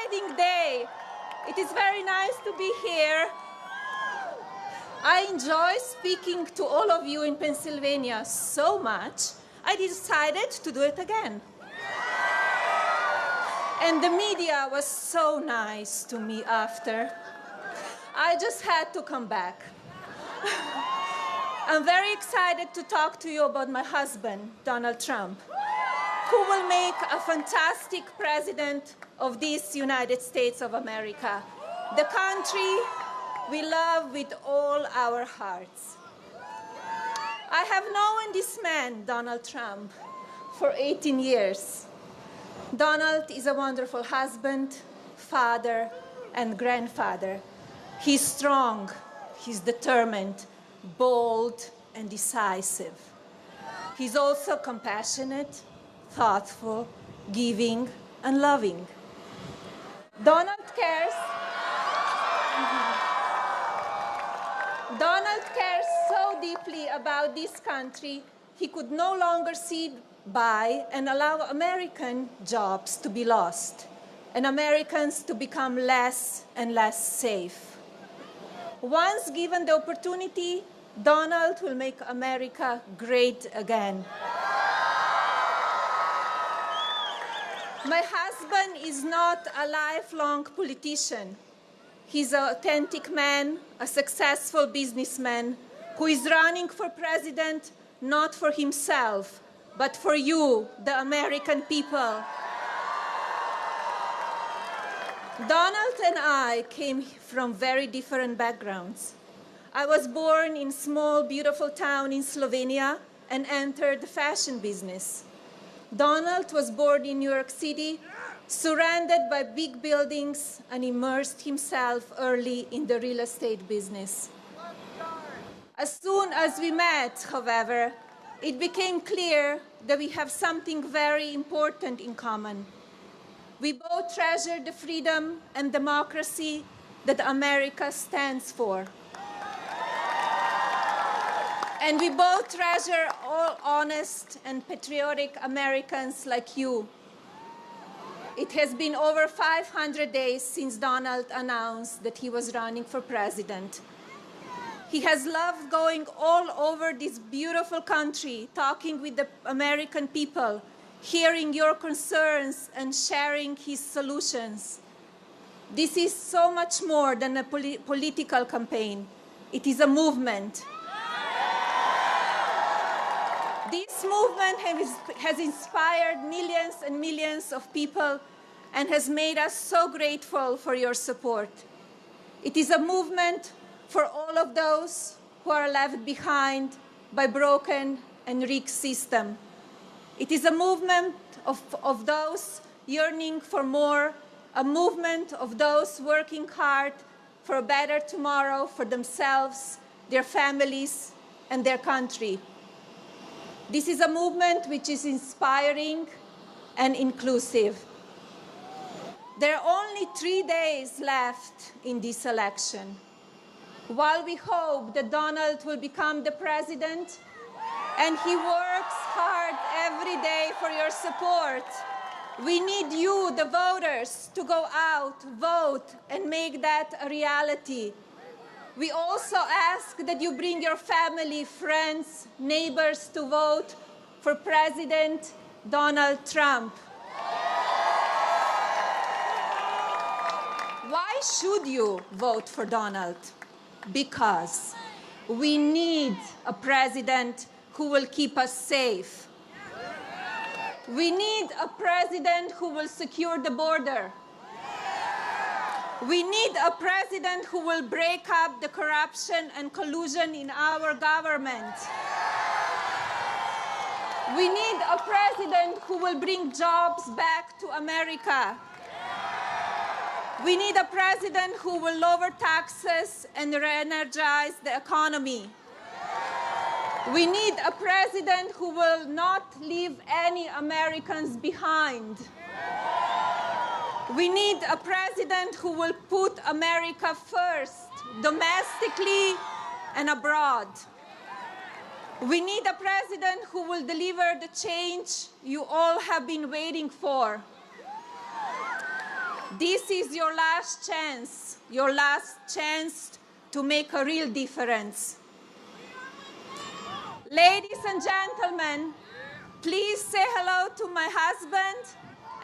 exciting day. It is very nice to be here. I enjoy speaking to all of you in Pennsylvania so much, I decided to do it again. And the media was so nice to me after. I just had to come back. I'm very excited to talk to you about my husband, Donald Trump, who will make a fantastic president of this United States of America, the country we love with all our hearts. I have known this man, Donald Trump, for 18 years. Donald is a wonderful husband, father, and grandfather. He's strong, he's determined, bold, and decisive. He's also compassionate, thoughtful, giving, and loving. Donald cares so deeply about this country, he could no longer sit by and allow American jobs to be lost and Americans to become less and less safe. Once given the opportunity, Donald will make America great again. My husband is not a lifelong politician. He's an authentic man, a successful businessman who is running for president not for himself, but for you, the American people. Donald and I came from very different backgrounds. I was born in a small, beautiful town in Slovenia and entered the fashion business. Donald was born in New York City, surrounded by big buildings, and immersed himself early in the real estate business. As soon as we met, however, it became clear that we have something very important in common. We both treasure the freedom and democracy that America stands for. And we both treasure all honest and patriotic Americans like you. It has been over 500 days since Donald announced that he was running for president. He has loved going all over this beautiful country, talking with the American people, hearing your concerns and sharing his solutions. This is so much more than a political campaign. It is a movement. This movement has inspired millions and millions of people and has made us so grateful for your support. It is a movement for all of those who are left behind by broken and rigged system. It is a movement of those yearning for more, a movement of those working hard for a better tomorrow for themselves, their families, and their country. This is a movement which is inspiring and inclusive. There are only 3 days left in this election. While we hope that Donald will become the president, and he works hard every day for your support, we need you, the voters, to go out, vote, and make that a reality. We also ask that you bring your family, friends, neighbors to vote for President Donald Trump. Why should you vote for Donald? Because we need a president who will keep us safe. We need a president who will secure the border. We need a president who will break up the corruption and collusion in our government. We need a president who will bring jobs back to America. We need a president who will lower taxes and re-energize the economy. We need a president who will not leave any Americans behind. We need a president who will put America first, domestically and abroad. We need a president who will deliver the change you all have been waiting for. This is your last chance to make a real difference. Ladies and gentlemen, please say hello to my husband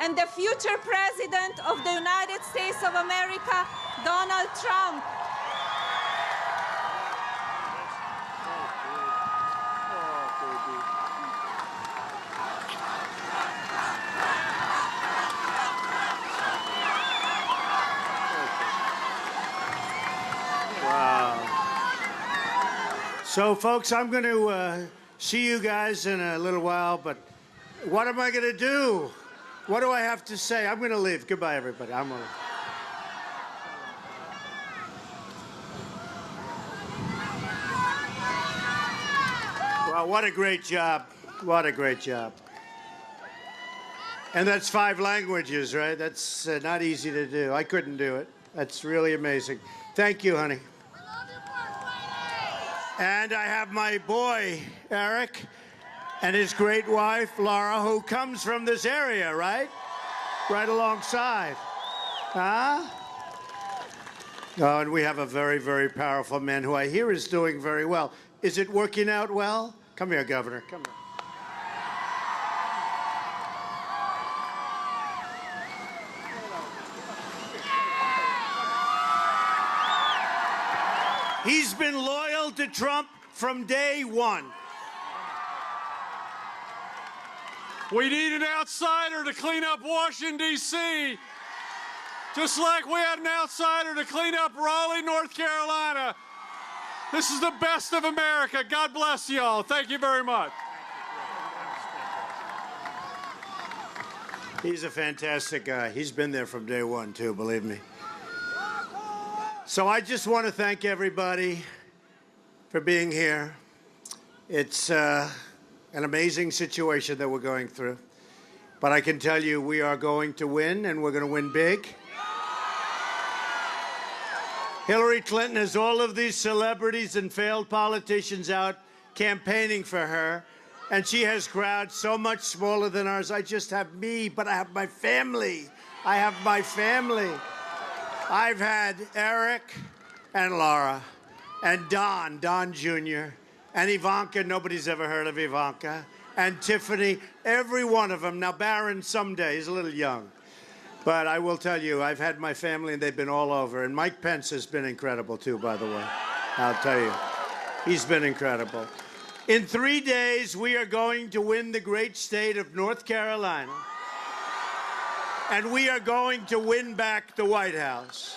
and the future President of the United States of America, Donald Trump. So, folks, I'm going to see you guys in a little while, but what am I going to do? What do I have to say? I'm going to leave. Goodbye, everybody. I'm going to... Well, what a great job. What a great job. And that's 5 languages, right? That's not easy to do. I couldn't do it. That's really amazing. Thank you, honey. And I have my boy, Eric, and his great wife, Laura, who comes from this area, right? Right alongside. Huh? Oh, and we have a very, very powerful man who I hear is doing very well. Is it working out well? Come here, Governor. Come here. He's been loyal to Trump from day one. We need an outsider to clean up Washington, D.C., just like we had an outsider to clean up Raleigh, North Carolina. This is the best of America. God bless you all. Thank you very much. He's a fantastic guy. He's been there from day one, too, believe me. So I just want to thank everybody for being here. It's an amazing situation that we're going through. But I can tell you we are going to win, and we're going to win big. Hillary Clinton has all of these celebrities and failed politicians out campaigning for her, and she has crowds so much smaller than ours. I just have me, but I have my family. I have my family. I've had Eric and Laura and Don Jr., and Ivanka. Nobody's ever heard of Ivanka. And Tiffany, every one of them. Now, Barron someday, he's a little young. But I will tell you, I've had my family, and they've been all over. And Mike Pence has been incredible, too, by the way. I'll tell you. He's been incredible. In 3 days, we are going to win the great state of North Carolina. And we are going to win back the White House.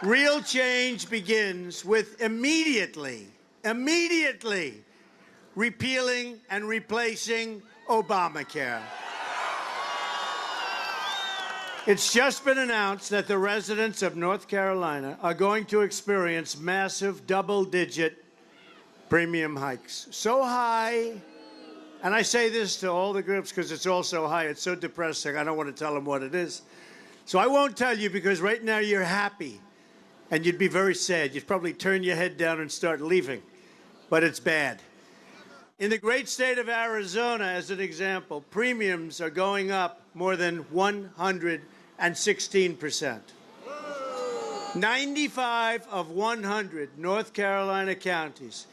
Real change begins with immediately repealing and replacing Obamacare. It's just been announced that the residents of North Carolina are going to experience massive double-digit premium hikes. So high. And I say this to all the groups because it's all so high. It's so depressing. I don't want to tell them what it is. So I won't tell you because right now you're happy. And you'd be very sad. You'd probably turn your head down and start leaving. But it's bad. In the great state of Arizona, as an example, premiums are going up more than 116%. 95 of 100 North Carolina counties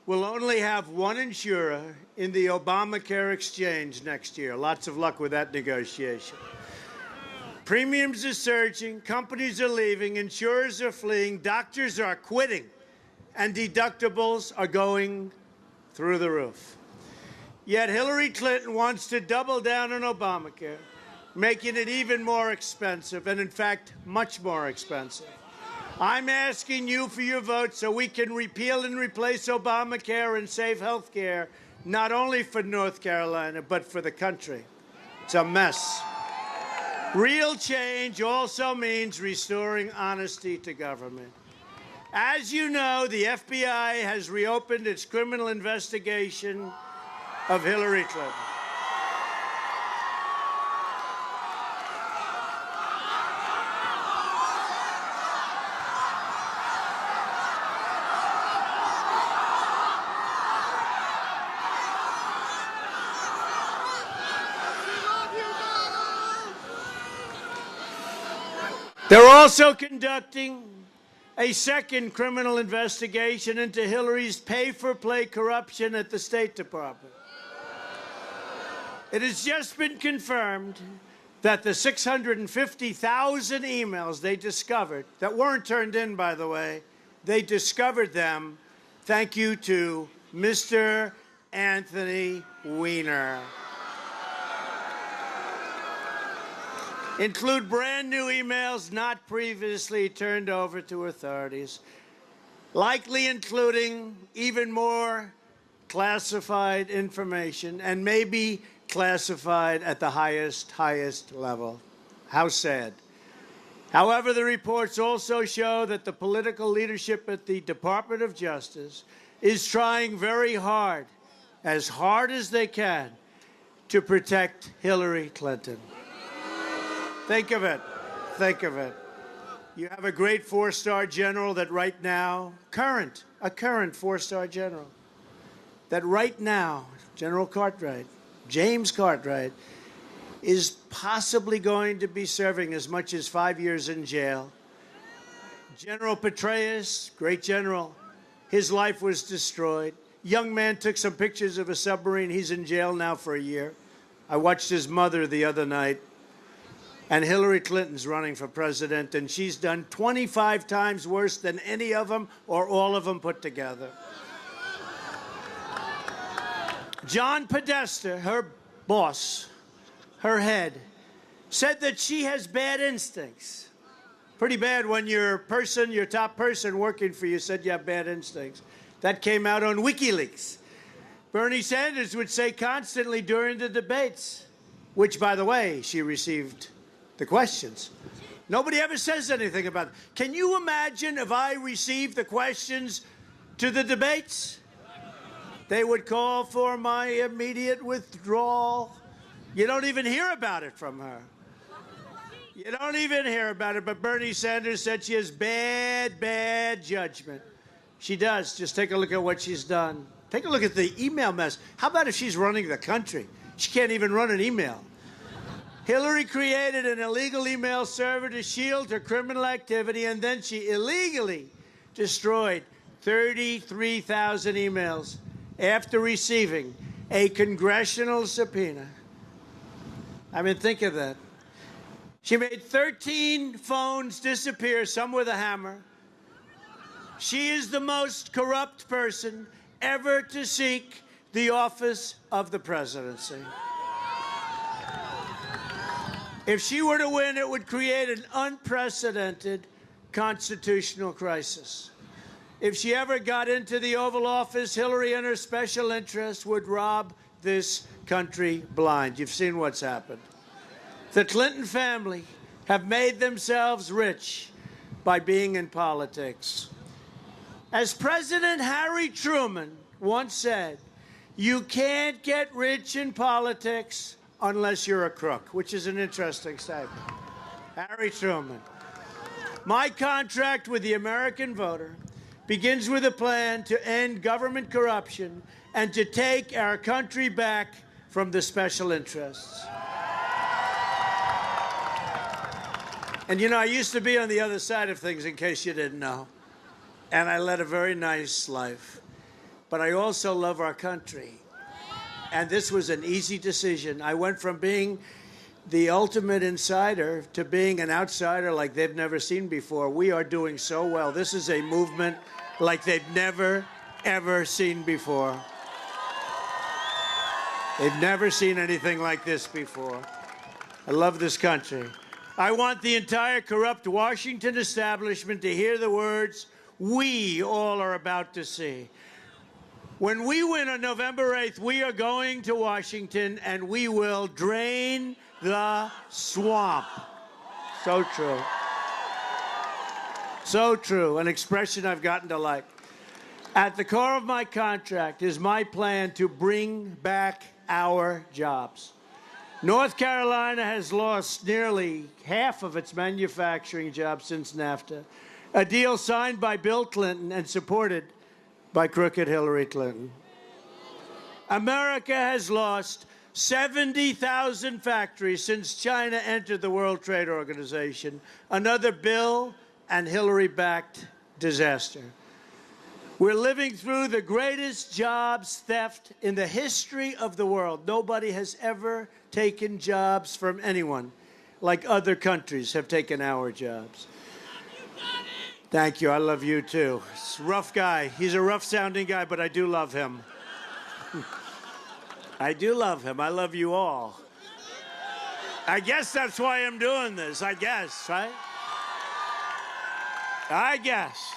will only have one insurer in the Obamacare exchange next year. Lots of luck with that negotiation. Premiums are surging, companies are leaving, insurers are fleeing, doctors are quitting, and deductibles are going through the roof. Yet Hillary Clinton wants to double down on Obamacare, making it even more expensive, and in fact, much more expensive. I'm asking you for your vote so we can repeal and replace Obamacare and save health care, not only for North Carolina, but for the country. It's a mess. Real change also means restoring honesty to government. As you know, the FBI has reopened its criminal investigation of Hillary Clinton. They're also conducting a second criminal investigation into Hillary's pay-for-play corruption at the State Department. It has just been confirmed that the 650,000 emails they discovered, that weren't turned in, by the way, they discovered them, thank you to Mr. Anthony Weiner. Include brand new emails not previously turned over to authorities, likely including even more classified information and maybe classified at the highest level. How sad. However, the reports also show that the political leadership at the Department of Justice is trying very hard as they can, to protect Hillary Clinton. Think of it. Think of it. You have a great four-star general that right now, a current four-star general, that right now, General Cartwright, James Cartwright, is possibly going to be serving as much as 5 years in jail. General Petraeus, great general, his life was destroyed. Young man took some pictures of a submarine. He's in jail now for a year. I watched his mother the other night. And Hillary Clinton's running for president, and she's done 25 times worse than any of them or all of them put together. John Podesta, her boss, her head, said that she has bad instincts. Pretty bad when your top person working for you said you have bad instincts. That came out on WikiLeaks. Bernie Sanders would say constantly during the debates, which, by the way, she received the questions. Nobody ever says anything about it. Can you imagine if I received the questions to the debates? They would call for my immediate withdrawal. You don't even hear about it from her. You don't even hear about it, but Bernie Sanders said she has bad judgment. She does. Just take a look at what she's done. Take a look at the email mess. How about if she's running the country? She can't even run an email. Hillary created an illegal email server to shield her criminal activity, and then she illegally destroyed 33,000 emails after receiving a congressional subpoena. I mean, think of that. She made 13 phones disappear, some with a hammer. She is the most corrupt person ever to seek the office of the presidency. If she were to win, it would create an unprecedented constitutional crisis. If she ever got into the Oval Office, Hillary and her special interests would rob this country blind. You've seen what's happened. The Clinton family have made themselves rich by being in politics. As President Harry Truman once said, you can't get rich in politics unless you're a crook, which is an interesting statement. Harry Truman. My contract with the American voter begins with a plan to end government corruption and to take our country back from the special interests. And you know, I used to be on the other side of things, in case you didn't know. And I led a very nice life. But I also love our country. And this was an easy decision. I went from being the ultimate insider to being an outsider like they've never seen before. We are doing so well. This is a movement like they've never, ever seen before. They've never seen anything like this before. I love this country. I want the entire corrupt Washington establishment to hear the words we all are about to see. When we win on November 8th, we are going to Washington and we will drain the swamp. So true. So true. An expression I've gotten to like. At the core of my contract is my plan to bring back our jobs. North Carolina has lost nearly half of its manufacturing jobs since NAFTA, a deal signed by Bill Clinton and supported by crooked Hillary Clinton. America has lost 70,000 factories since China entered the World Trade Organization. Another Bill and Hillary-backed disaster. We're living through the greatest jobs theft in the history of the world. Nobody has ever taken jobs from anyone like other countries have taken our jobs. Thank you. I love you, too. He's a rough guy. He's a rough-sounding guy, but I do love him. I do love him. I love you all. I guess that's why I'm doing this. I guess, right? I guess.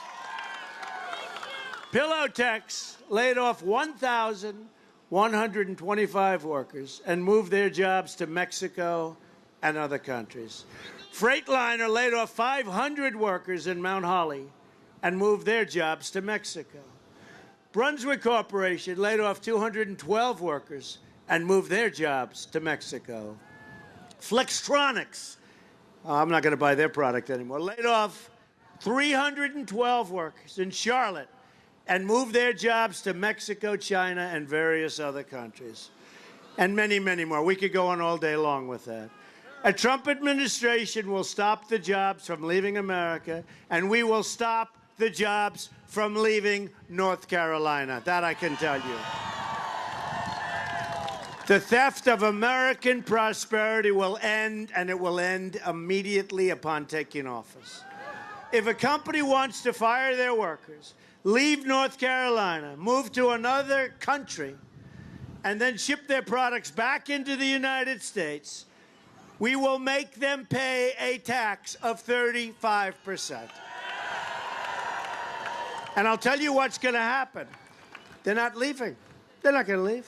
Pillowtex laid off 1,125 workers and moved their jobs to Mexico and other countries. Freightliner laid off 500 workers in Mount Holly and moved their jobs to Mexico. Brunswick Corporation laid off 212 workers and moved their jobs to Mexico. Flextronics, I'm not going to buy their product anymore, laid off 312 workers in Charlotte and moved their jobs to Mexico, China, and various other countries. And many, many more. We could go on all day long with that. A Trump administration will stop the jobs from leaving America, and we will stop the jobs from leaving North Carolina. That I can tell you. The theft of American prosperity will end, and it will end immediately upon taking office. If a company wants to fire their workers, leave North Carolina, move to another country, and then ship their products back into the United States, we will make them pay a tax of 35%. And I'll tell you what's going to happen. They're not leaving. They're not going to leave.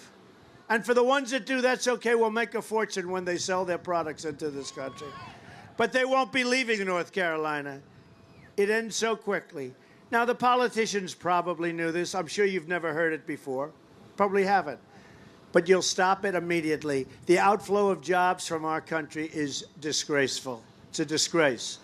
And for the ones that do, that's okay. We'll make a fortune when they sell their products into this country. But they won't be leaving North Carolina. It ends so quickly. Now, the politicians probably knew this. I'm sure you've never heard it before. Probably haven't. But you'll stop it immediately. The outflow of jobs from our country is disgraceful. It's a disgrace.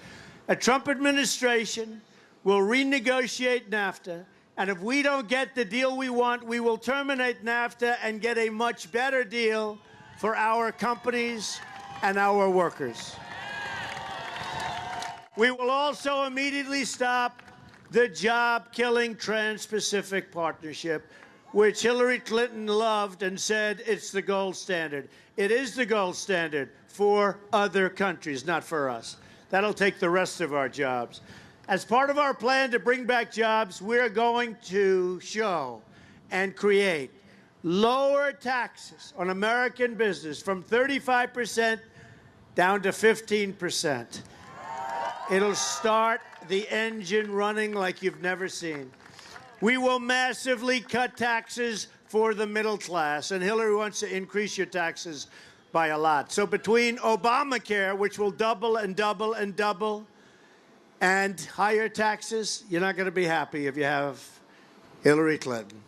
A Trump administration will renegotiate NAFTA, and if we don't get the deal we want, we will terminate NAFTA and get a much better deal for our companies and our workers. We will also immediately stop the job-killing Trans-Pacific Partnership, which Hillary Clinton loved and said it's the gold standard. It is the gold standard for other countries, not for us. That'll take the rest of our jobs. As part of our plan to bring back jobs, we're going to show and create lower taxes on American business from 35% down to 15%. It'll start the engine running like you've never seen. We will massively cut taxes for the middle class, and Hillary wants to increase your taxes by a lot. So between Obamacare, which will double and double and double, and higher taxes, you're not going to be happy if you have Hillary Clinton.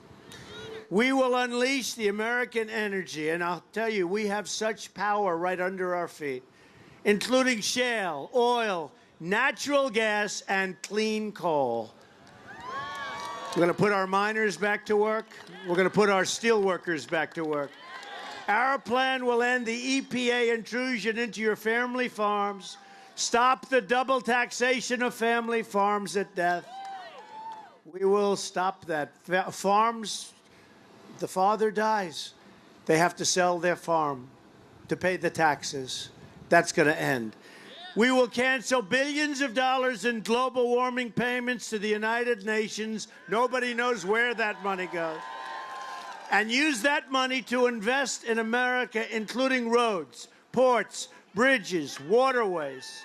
We will unleash the American energy, and I'll tell you, we have such power right under our feet, including shale, oil, natural gas, and clean coal. We're going to put our miners back to work. We're going to put our steel workers back to work. Our plan will end the EPA intrusion into your family farms, stop the double taxation of family farms at death. We will stop that. Farms, the father dies. They have to sell their farm to pay the taxes. That's going to end. We will cancel billions of dollars in global warming payments to the United Nations. Nobody knows where that money goes. And use that money to invest in America, including roads, ports, bridges, waterways.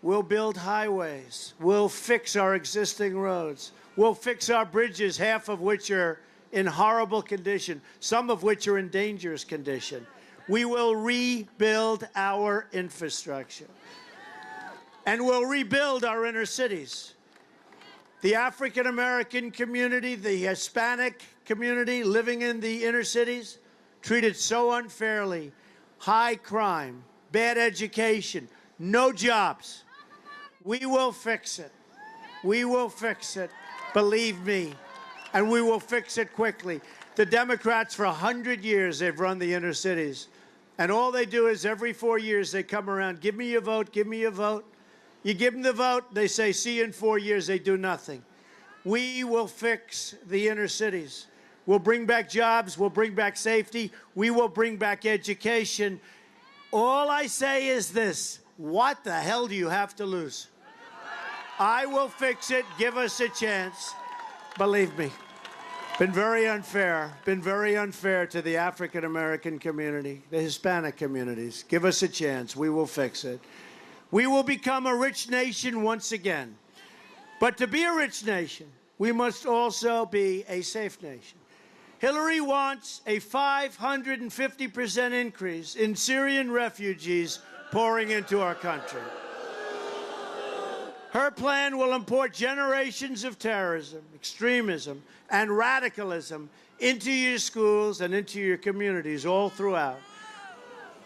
We'll build highways. We'll fix our existing roads. We'll fix our bridges, half of which are in horrible condition, some of which are in dangerous condition. We will rebuild our infrastructure. And we'll rebuild our inner cities. The African-American community, the Hispanic community living in the inner cities, treated so unfairly. High crime, bad education, no jobs. We will fix it. We will fix it. Believe me. And we will fix it quickly. The Democrats, for 100 years, they've run the inner cities. And all they do is every 4 years they come around, give me your vote, give me your vote. You give them the vote, they say, see you in 4 years, they do nothing. We will fix the inner cities. We'll bring back jobs, we'll bring back safety, we will bring back education. All I say is this, what the hell do you have to lose? I will fix it, give us a chance. Believe me, been very unfair to the African-American community, the Hispanic communities. Give us a chance, we will fix it. We will become a rich nation once again. But to be a rich nation, we must also be a safe nation. Hillary wants a 550% increase in Syrian refugees pouring into our country. Her plan will import generations of terrorism, extremism, and radicalism into your schools and into your communities all throughout.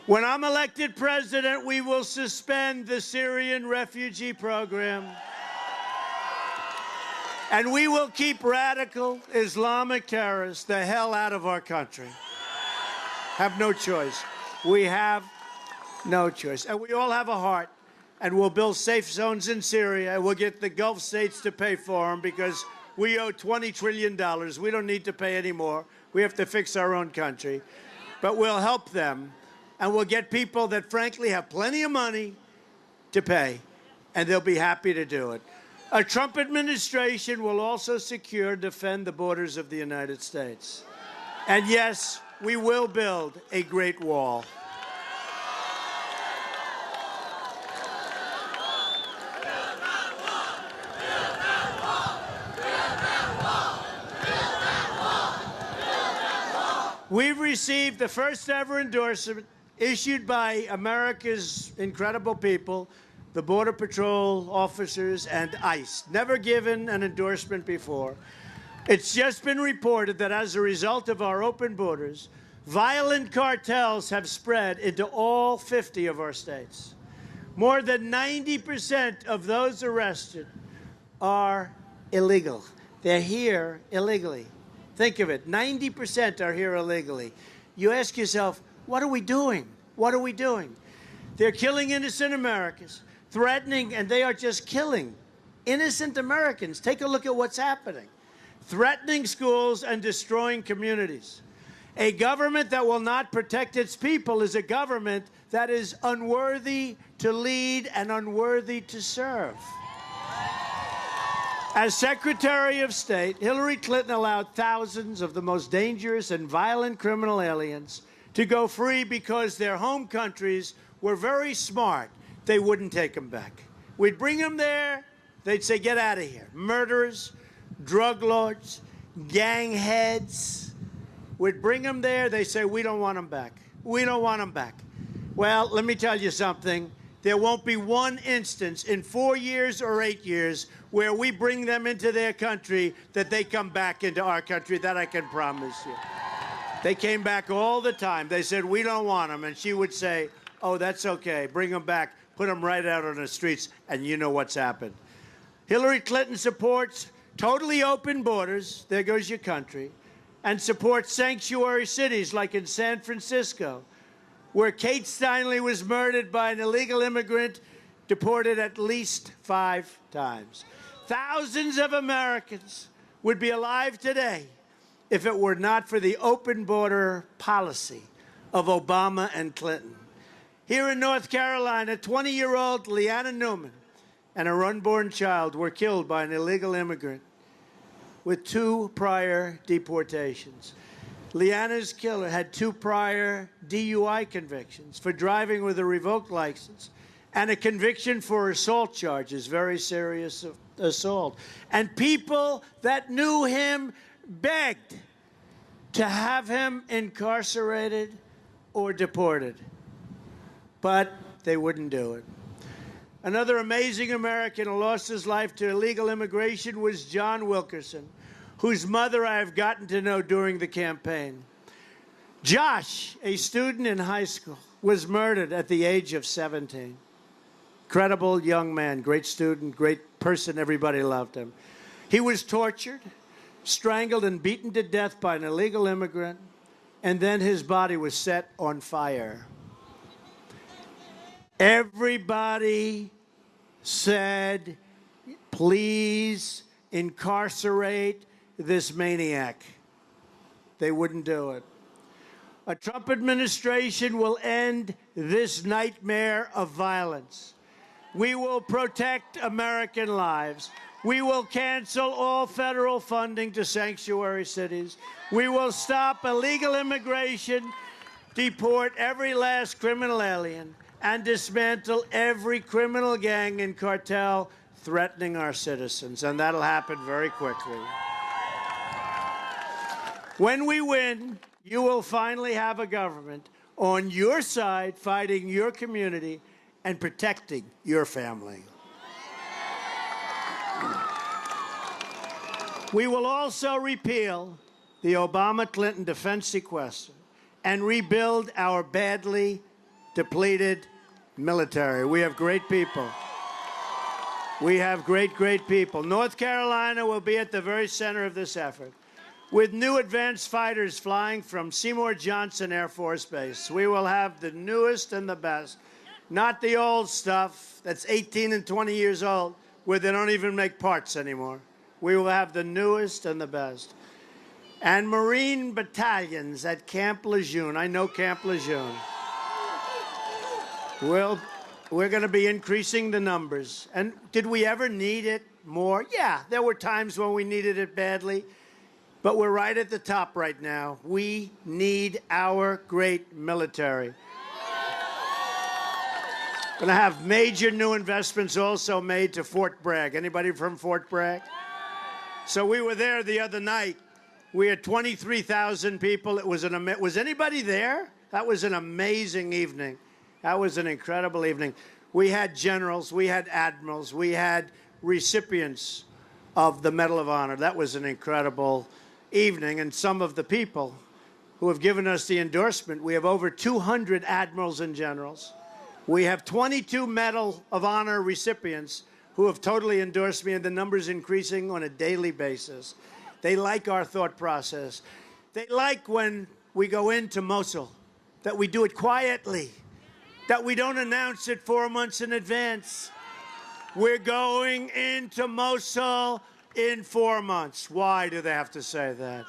When I'm elected president, we will suspend the Syrian refugee program. And we will keep radical Islamic terrorists the hell out of our country. Have no choice. We have no choice. And we all have a heart. And we'll build safe zones in Syria. We'll get the Gulf states to pay for them because we owe $20 trillion. We don't need to pay any more. We have to fix our own country. But we'll help them. And we'll get people that, frankly, have plenty of money to pay. And they'll be happy to do it. A Trump administration will also secure and defend the borders of the United States. And yes, we will build a great wall. We've received the first ever endorsement issued by America's incredible people, the Border Patrol officers and ICE. Never given an endorsement before. It's just been reported that as a result of our open borders, violent cartels have spread into all 50 of our states. More than 90% of those arrested are illegal. They're here illegally. Think of it, 90% are here illegally. You ask yourself, what are we doing? What are we doing? They're killing innocent Americans, threatening, and they are just killing innocent Americans. Take a look at what's happening. Threatening schools and destroying communities. A government that will not protect its people is a government that is unworthy to lead and unworthy to serve. As Secretary of State, Hillary Clinton allowed thousands of the most dangerous and violent criminal aliens to go free because their home countries were very smart. They wouldn't take them back. We'd bring them there. They'd say, get out of here. Murderers, drug lords, gang heads. We'd bring them there. They say, we don't want them back. We don't want them back. Well, let me tell you something. There won't be one instance in 4 years or 8 years where we bring them into their country that they come back into our country. That I can promise you. They came back all the time. They said, we don't want them. And she would say, oh, that's okay. Bring them back. Put them right out on the streets. And you know what's happened. Hillary Clinton supports totally open borders. There goes your country. And supports sanctuary cities like in San Francisco, where Kate Steinle was murdered by an illegal immigrant, deported at least 5 times. Thousands of Americans would be alive today if it were not for the open border policy of Obama and Clinton. Here in North Carolina, 20-year-old Leanna Newman and her unborn child were killed by an illegal immigrant with 2 prior deportations. Leanna's killer had 2 prior DUI convictions for driving with a revoked license and a conviction for assault charges, very serious assault. And people that knew him begged to have him incarcerated or deported, but they wouldn't do it. Another amazing American who lost his life to illegal immigration was John Wilkerson, whose mother I have gotten to know during the campaign. Josh, a student in high school, was murdered at the age of 17. Incredible young man, great student, great person. Everybody loved him. He was tortured, strangled and beaten to death by an illegal immigrant, and then his body was set on fire. Everybody said, please incarcerate this maniac. They wouldn't do it. A Trump administration will end this nightmare of violence. We will protect American lives. We will cancel all federal funding to sanctuary cities. We will stop illegal immigration, deport every last criminal alien, and dismantle every criminal gang and cartel threatening our citizens. And that'll happen very quickly. When we win, you will finally have a government on your side fighting your community and protecting your family. We will also repeal the Obama-Clinton defense sequester and rebuild our badly depleted military. We have great people. We have great, great people. North Carolina will be at the very center of this effort, with new advanced fighters flying from Seymour Johnson Air Force Base. We will have the newest and the best, not the old stuff that's 18 and 20 years old, where they don't even make parts anymore. We will have the newest and the best. And Marine battalions at Camp Lejeune. I know Camp Lejeune. We're going to be increasing the numbers. And did we ever need it more? Yeah, there were times when we needed it badly. But we're right at the top right now. We need our great military. Going to have major new investments also made to Fort Bragg. Anybody from Fort Bragg? So we were there the other night. We had 23,000 people. It was was anybody there? That was an amazing evening. That was an incredible evening. We had generals, we had admirals, we had recipients of the Medal of Honor. That was an incredible evening. And some of the people who have given us the endorsement, we have over 200 admirals and generals. We have 22 Medal of Honor recipients who have totally endorsed me, and the number's increasing on a daily basis. They like our thought process. They like when we go into Mosul, that we do it quietly, that we don't announce it 4 months in advance. We're going into Mosul in 4 months. Why do they have to say that?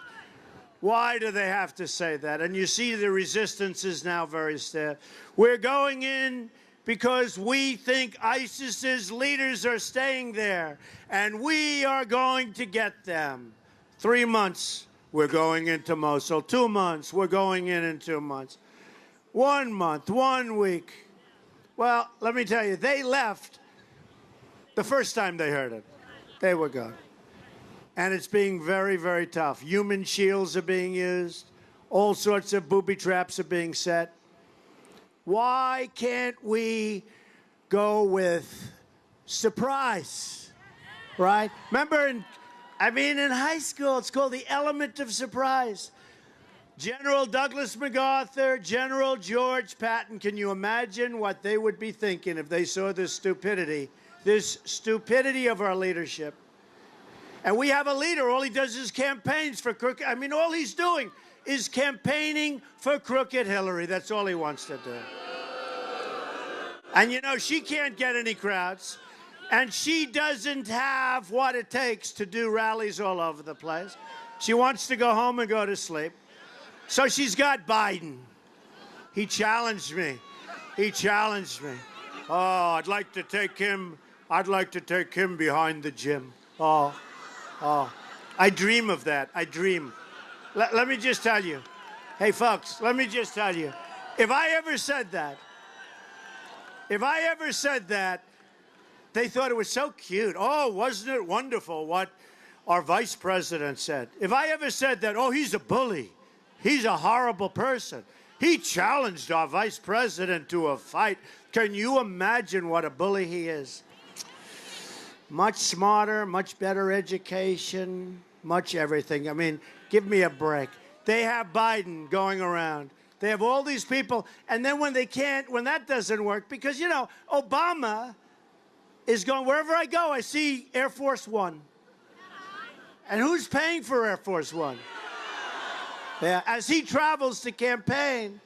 Why do they have to say that? And you see the resistance is now very stiff. We're going in because we think ISIS's leaders are staying there, and we are going to get them. 3 months, we're going into Mosul. 2 months, we're going in 2 months. 1 month, 1 week. Well, let me tell you, they left the first time they heard it. They were gone. And it's being very, very tough. Human shields are being used. All sorts of booby traps are being set. Why can't we go with surprise, right? Remember, in high school, it's called the element of surprise. General Douglas MacArthur, General George Patton, can you imagine what they would be thinking if they saw this stupidity of our leadership? And we have a leader, all he does is campaigns for crooked. All he's doing is campaigning for crooked Hillary. That's all he wants to do. And she can't get any crowds. And she doesn't have what it takes to do rallies all over the place. She wants to go home and go to sleep. So she's got Biden. He challenged me. Oh, I'd like to take him behind the gym. Oh. I dream of that. I dream. Let me just tell you. Hey, folks, let me just tell you. If I ever said that, they thought it was so cute. Oh, wasn't it wonderful what our vice president said? If I ever said that, oh, he's a bully. He's a horrible person. He challenged our vice president to a fight. Can you imagine what a bully he is? Much smarter, much better education, much everything. Give me a break. They have Biden going around. They have all these people. And then when that doesn't work, because, Obama is going, wherever I go, I see Air Force One. And who's paying for Air Force One? Yeah, as he travels to campaign.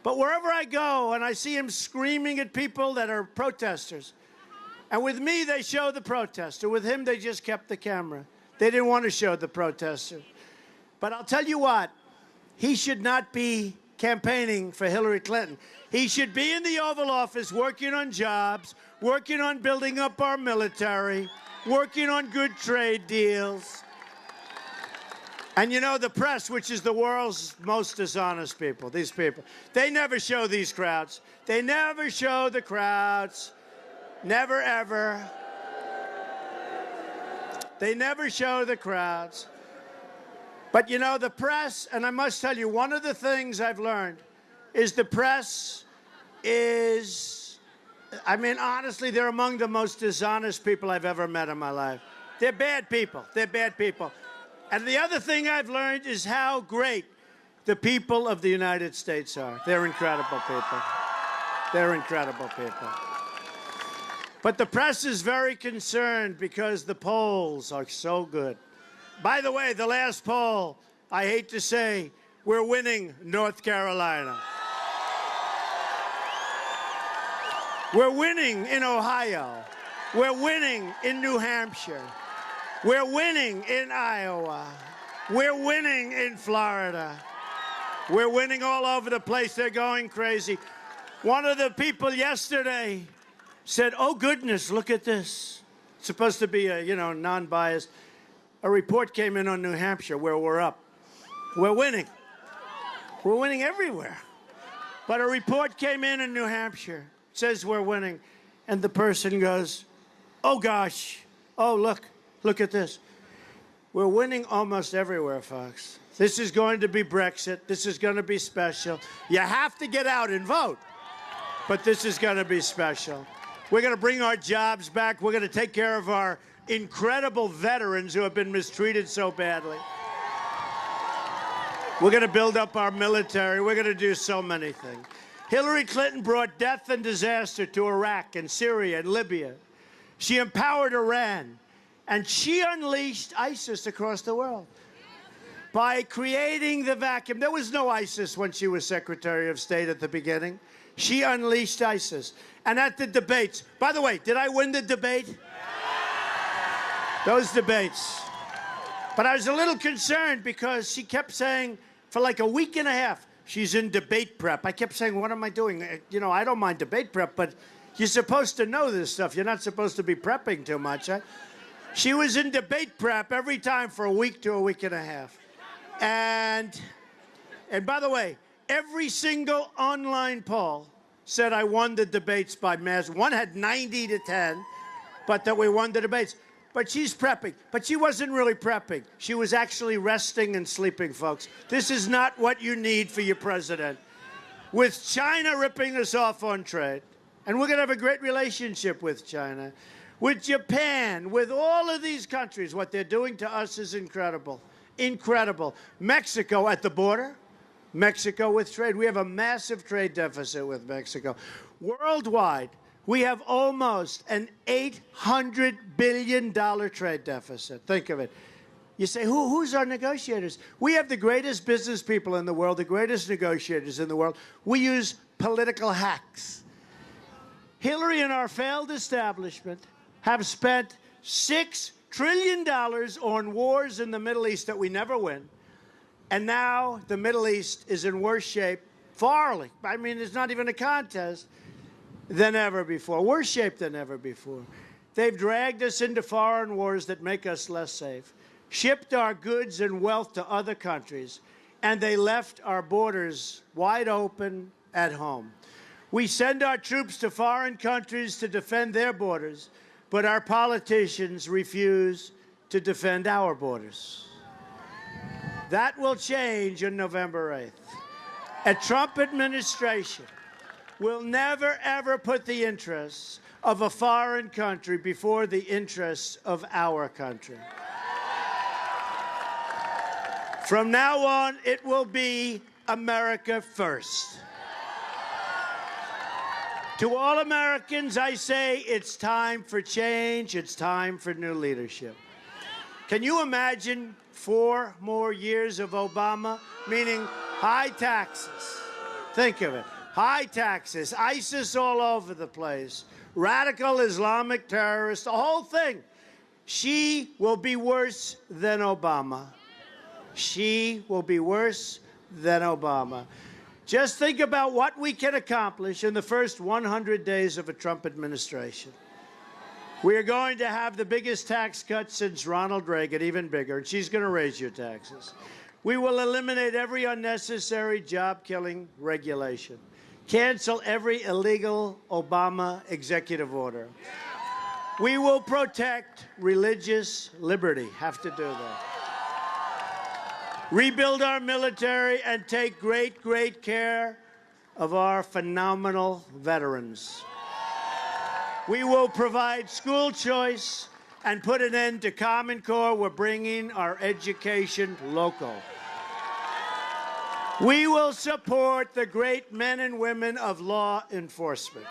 But wherever I go and I see him screaming at people that are protesters, and with me they show the protester. With him they just kept the camera. They didn't want to show the protester. But I'll tell you what, he should not be campaigning for Hillary Clinton. He should be in the Oval Office working on jobs, working on building up our military, working on good trade deals. And you know, the press, which is the world's most dishonest people, these people, they never show these crowds. They never show the crowds. Never, ever. They never show the crowds. But you know, the press, and I must tell you, one of the things I've learned is the press is, I mean, honestly, they're among the most dishonest people I've ever met in my life. They're bad people. They're bad people. And the other thing I've learned is how great the people of the United States are. They're incredible people. They're incredible people. But the press is very concerned because the polls are so good. By the way, the last poll, I hate to say, we're winning North Carolina. We're winning in Ohio. We're winning in New Hampshire. We're winning in Iowa. We're winning in Florida. We're winning all over the place. They're going crazy. One of the people yesterday said, oh, goodness, look at this. It's supposed to be a, non-biased. A report came in on New Hampshire where we're up. We're winning. We're winning everywhere. But a report came in New Hampshire, says we're winning. And the person goes, oh, gosh. Oh, look at this. We're winning almost everywhere, folks. This is going to be Brexit. This is going to be special. You have to get out and vote. But this is going to be special. We're going to bring our jobs back. We're going to take care of our incredible veterans who have been mistreated so badly. We're going to build up our military. We're going to do so many things. Hillary Clinton brought death and disaster to Iraq and Syria and Libya. She empowered Iran. And she unleashed ISIS across the world by creating the vacuum. There was no ISIS when she was Secretary of State at the beginning. She unleashed ISIS. And at the debates, by the way, did I win the debate? Those debates. But I was a little concerned because she kept saying for like a week and a half, she's in debate prep. I kept saying, what am I doing? I don't mind debate prep, but you're supposed to know this stuff. You're not supposed to be prepping too much. She was in debate prep every time for a week to a week and a half. And by the way, every single online poll said I won the debates by mass. One had 90 to 10, but that we won the debates. But she's prepping. But she wasn't really prepping. She was actually resting and sleeping, folks. This is not what you need for your president. With China ripping us off on trade, and we're going to have a great relationship with China, with Japan, with all of these countries, what they're doing to us is incredible. Incredible. Mexico at the border, Mexico with trade. We have a massive trade deficit with Mexico. Worldwide, we have almost an $800 billion trade deficit. Think of it. You say, who's our negotiators? We have the greatest business people in the world, the greatest negotiators in the world. We use political hacks. Hillary and our failed establishment have spent $6 trillion on wars in the Middle East that we never win. And now the Middle East is in worse shape, farly. I mean, it's not even a contest, than ever before. Worse shape than ever before. They've dragged us into foreign wars that make us less safe, shipped our goods and wealth to other countries, and they left our borders wide open at home. We send our troops to foreign countries to defend their borders, but our politicians refuse to defend our borders. That will change on November 8th. A Trump administration will never, ever put the interests of a foreign country before the interests of our country. From now on, it will be America first. To all Americans, I say it's time for change. It's time for new leadership. Can you imagine 4 more years of Obama, meaning high taxes? Think of it. High taxes, ISIS all over the place, radical Islamic terrorists, the whole thing. She will be worse than Obama. She will be worse than Obama. Just think about what we can accomplish in the first 100 days of a Trump administration. We are going to have the biggest tax cut since Ronald Reagan, even bigger, and she's going to raise your taxes. We will eliminate every unnecessary job-killing regulation, cancel every illegal Obama executive order. We will protect religious liberty, have to do that. Rebuild our military and take great, great care of our phenomenal veterans. We will provide school choice and put an end to Common Core. We're bringing our education local. We will support the great men and women of law enforcement.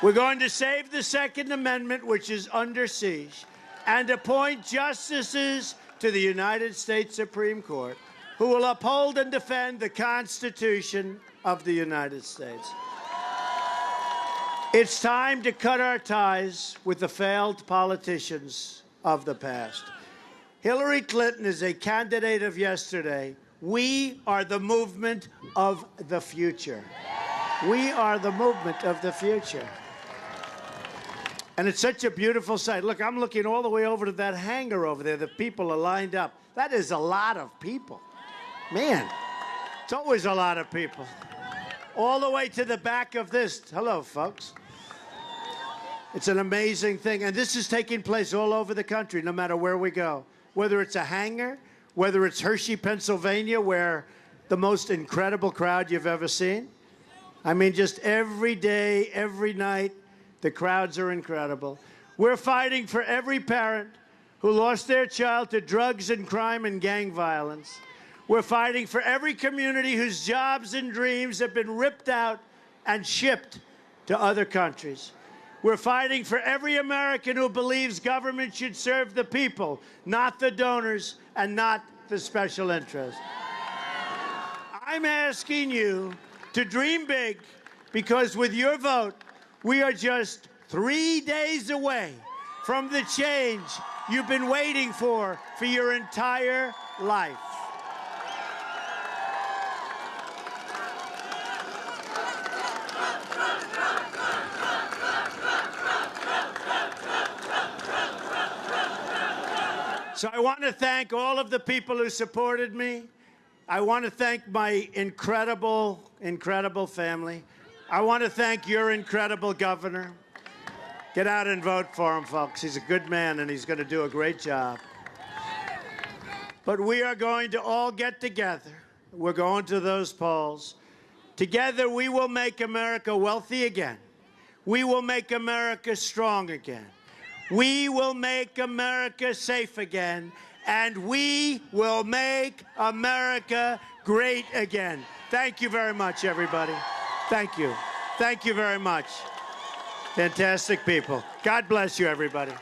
We're going to save the Second Amendment, which is under siege, and appoint justices to the United States Supreme Court who will uphold and defend the Constitution of the United States. It's time to cut our ties with the failed politicians of the past. Hillary Clinton is a candidate of yesterday. We are the movement of the future. We are the movement of the future. And it's such a beautiful sight. Look, I'm looking all the way over to that hangar over there. The people are lined up. That is a lot of people. Man, it's always a lot of people. All the way to the back of this. Hello, folks. It's an amazing thing. And this is taking place all over the country, no matter where we go. Whether it's a hangar, whether it's Hershey, Pennsylvania, where the most incredible crowd you've ever seen. I mean, just every day, every night, the crowds are incredible. We're fighting for every parent who lost their child to drugs and crime and gang violence. We're fighting for every community whose jobs and dreams have been ripped out and shipped to other countries. We're fighting for every American who believes government should serve the people, not the donors and not the special interests. I'm asking you to dream big, because with your vote, we are just 3 days away from the change you've been waiting for your entire life. So I want to thank all of the people who supported me. I want to thank my incredible, incredible family. I want to thank your incredible governor. Get out and vote for him, folks. He's a good man, and he's going to do a great job. But we are going to all get together. We're going to those polls. Together, we will make America wealthy again. We will make America strong again. We will make America safe again. And we will make America great again. Thank you very much, everybody. Thank you. Thank you very much. Fantastic people. God bless you, everybody.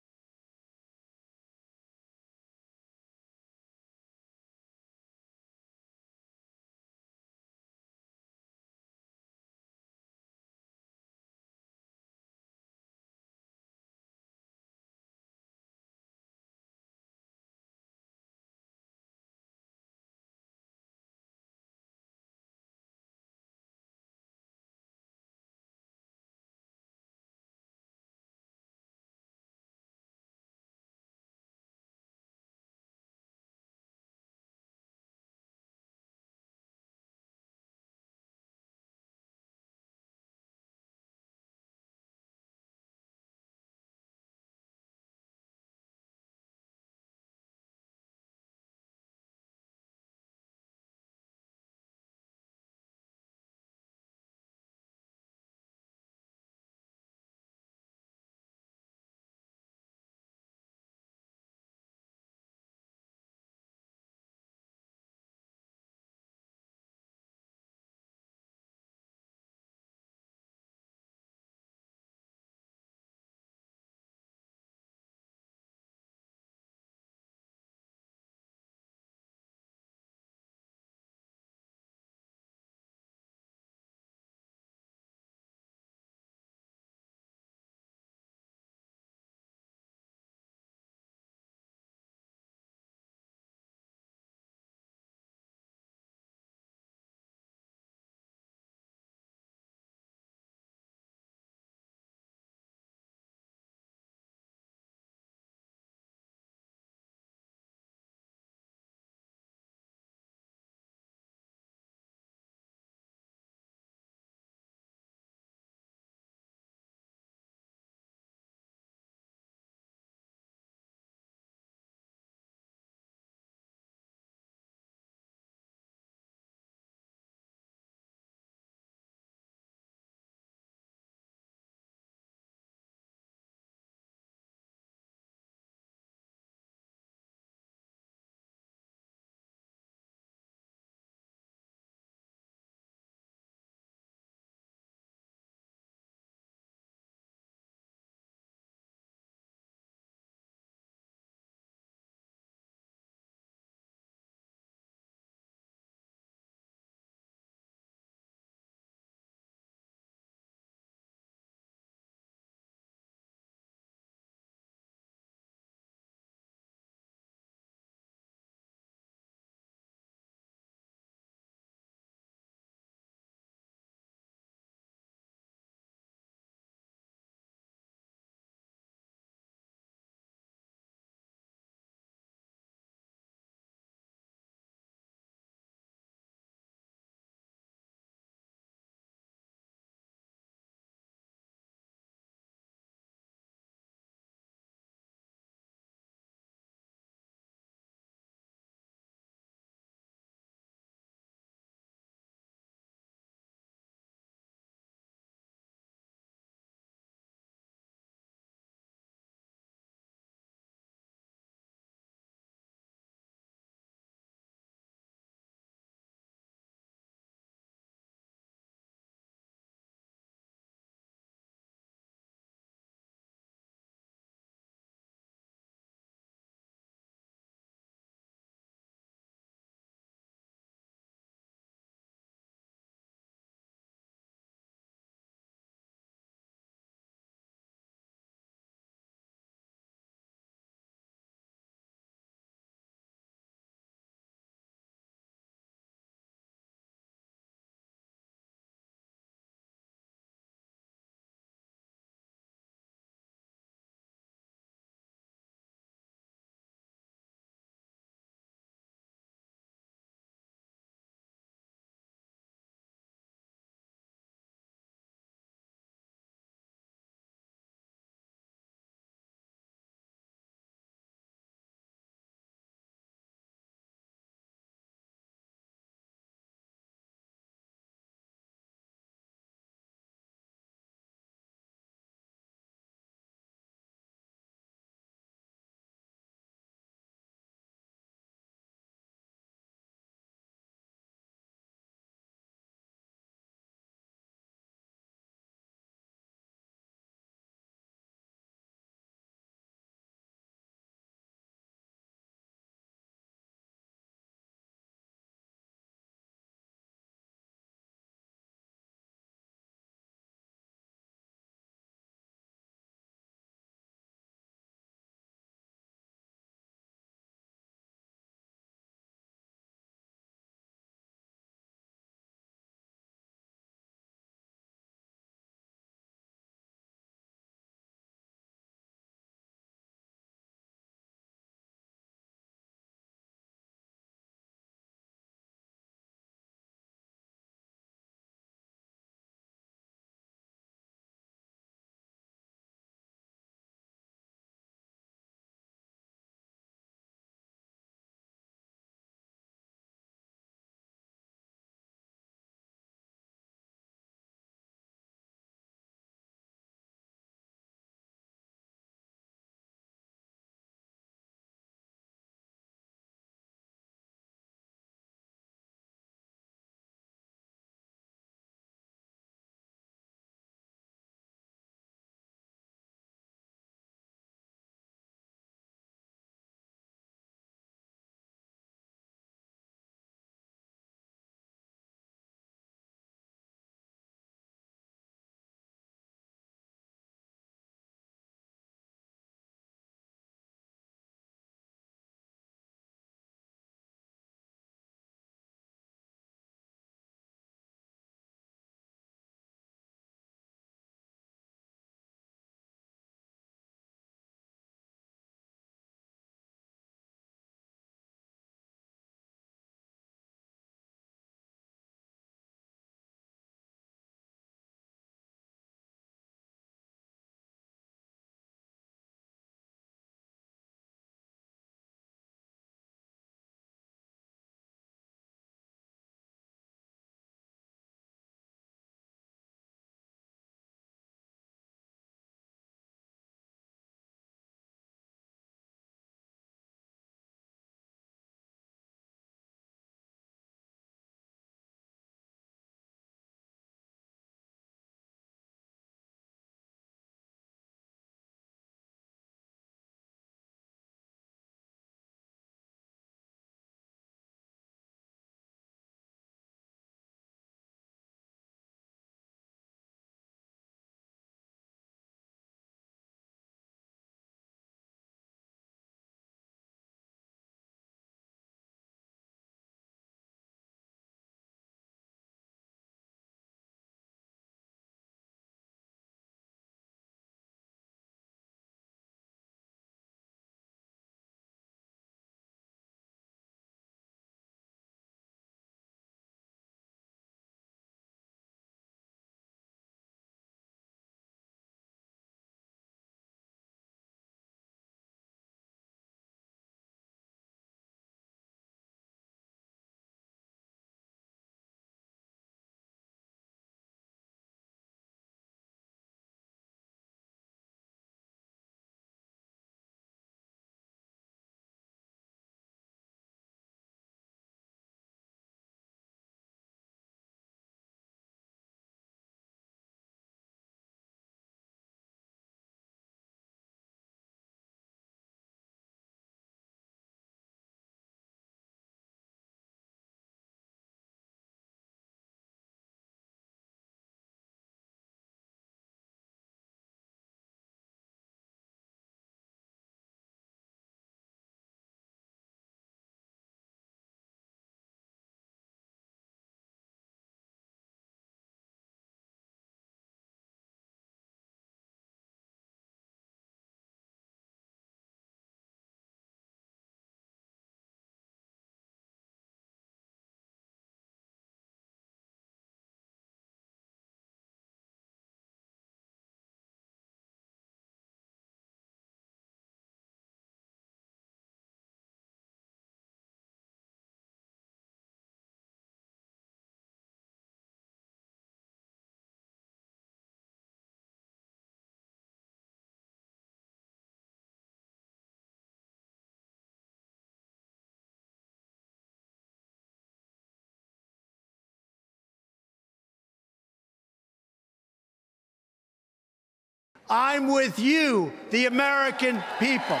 I'm with you, the American people.